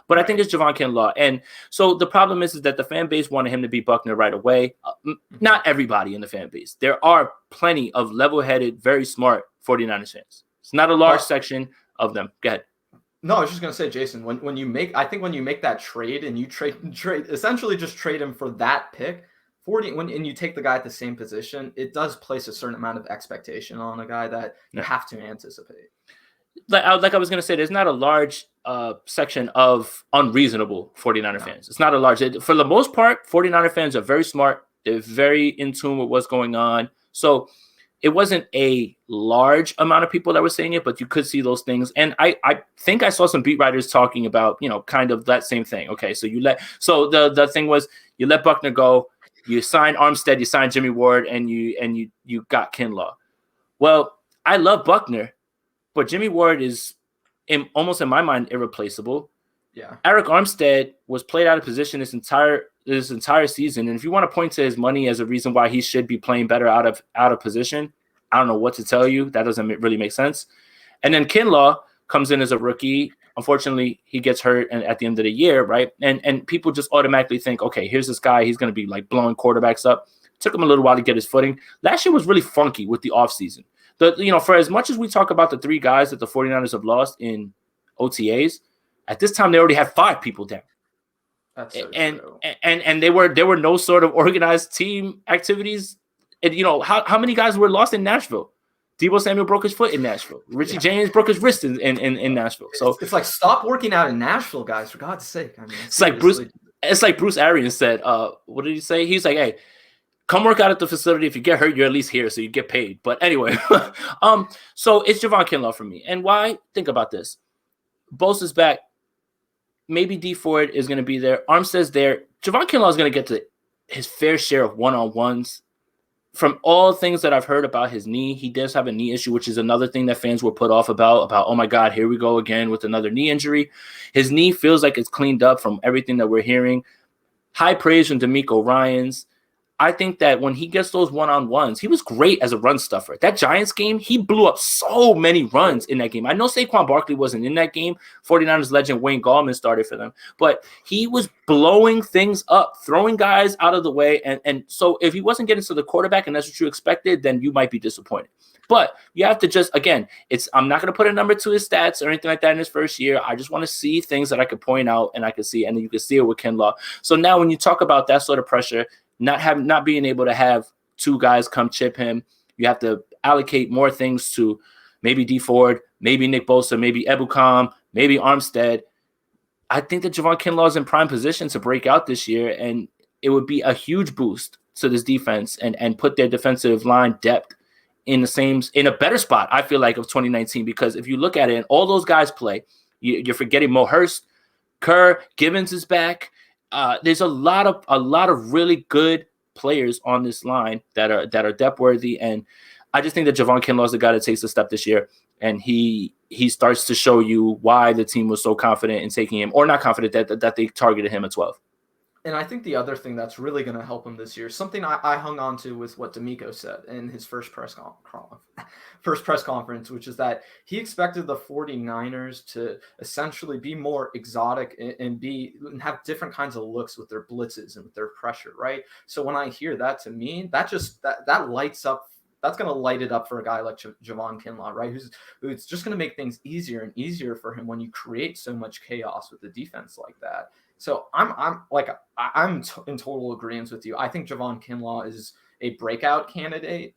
But I think it's Javon Kinlaw. And so the problem is that the fan base wanted him to be Buckner right away. Not everybody in the fan base. There are plenty of level-headed, very smart 49ers fans. It's not a large section of them. Go ahead. No, I was just gonna say, Jason, when you make that trade and you trade essentially just trade him for that pick, and you take the guy at the same position, it does place a certain amount of expectation on a guy that you have to anticipate. Like I was gonna say, there's not a large section of unreasonable 49er fans. It's not a large. For the most part, 49er fans are very smart. They're very in tune with what's going on. So it wasn't a large amount of people that were saying it, but you could see those things. And I think I saw some beat writers talking about, kind of that same thing. Okay, so the thing was you let Buckner go, you signed Armstead, you signed Jimmy Ward, and you got Kinlaw. Well, I love Buckner, but Jimmy Ward is almost in my mind irreplaceable. Yeah. Eric Armstead was played out of position this entire season, and if you want to point to his money as a reason why he should be playing better out of position, I don't know what to tell you. That doesn't really make sense. And then Kinlaw comes in as a rookie. Unfortunately, he gets hurt at the end of the year, right? And people just automatically think, okay, here's this guy. He's going to be like blowing quarterbacks up. It took him a little while to get his footing. Last year was really funky with the offseason. For as much as we talk about the 3 guys that the 49ers have lost in OTAs, at this time they already had 5 people down. That's so true. And there were no sort of organized team activities. And how many guys were lost in Nashville? Deebo Samuel broke his foot in Nashville. Richie James broke his wrist in Nashville. So it's like, stop working out in Nashville, guys, for God's sake. I mean, it's like Bruce Arians said. What did he say? He's like, hey, come work out at the facility. If you get hurt, you're at least here, so you get paid. But anyway, so it's Javon Kinlaw for me. And why? Think about this. Bosa's back. Maybe D Ford is going to be there. Armstead's there. Javon Kinlaw is going to get to his fair share of one-on-ones. From all things that I've heard about his knee, he does have a knee issue, which is another thing that fans were put off about, oh my God, here we go again with another knee injury. His knee feels like it's cleaned up from everything that we're hearing. High praise from D'Amico Ryans. I think that when he gets those one-on-ones, he was great as a run stuffer. That Giants game, he blew up so many runs in that game. I know Saquon Barkley wasn't in that game. 49ers legend Wayne Gallman started for them. But he was blowing things up, throwing guys out of the way. And so if he wasn't getting to the quarterback and that's what you expected, then you might be disappointed. But you have to just, again, I'm not going to put a number to his stats or anything like that in his first year. I just want to see things that I could point out and I could see. And then you can see it with Kinlaw. So now when you talk about that sort of pressure, not being able to have 2 guys come chip him, you have to allocate more things to maybe D Ford, maybe Nick Bosa, maybe Ebukam, maybe Armstead. I think that Javon Kinlaw is in prime position to break out this year, and it would be a huge boost to this defense and put their defensive line depth in a better spot, I feel like, of 2019. Because if you look at it and all those guys play, you're forgetting Mo Hurst, Kerr, Gibbons is back. There's a lot of really good players on this line that are depth worthy, and I just think that Javon Kinlaw is the guy that takes the step this year, and he starts to show you why the team was so confident in taking him, or not confident that they targeted him at 12. And I think the other thing that's really going to help him this year, something I hung on to was what D'Amico said in his first press conference, which is that he expected the 49ers to essentially be more exotic and have different kinds of looks with their blitzes and with their pressure, right? So when I hear that, to me, that lights up. That's going to light it up for a guy like Javon Kinlaw, right? Who's just going to make things easier and easier for him when you create so much chaos with the defense like that. So I'm in total agreement with you. I think Javon Kinlaw is a breakout candidate.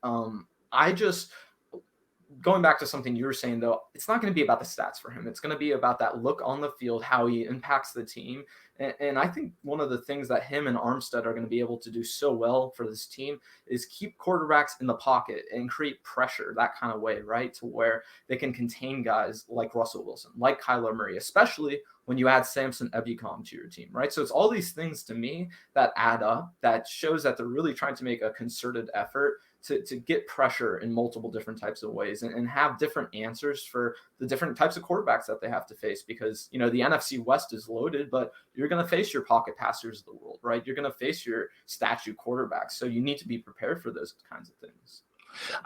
Going back to something you were saying, though, it's not going to be about the stats for him. It's going to be about that look on the field, how he impacts the team. And I think one of the things that him and Armstead are going to be able to do so well for this team is keep quarterbacks in the pocket and create pressure that kind of way, right? To where they can contain guys like Russell Wilson, like Kyler Murray, especially when you add Samson Ebukam to your team, right? So it's all these things to me that add up, that shows that they're really trying to make a concerted effort to get pressure in multiple different types of ways and have different answers for the different types of quarterbacks that they have to face, because, the NFC West is loaded, but you're going to face your pocket passers of the world, right? You're going to face your statue quarterbacks. So you need to be prepared for those kinds of things.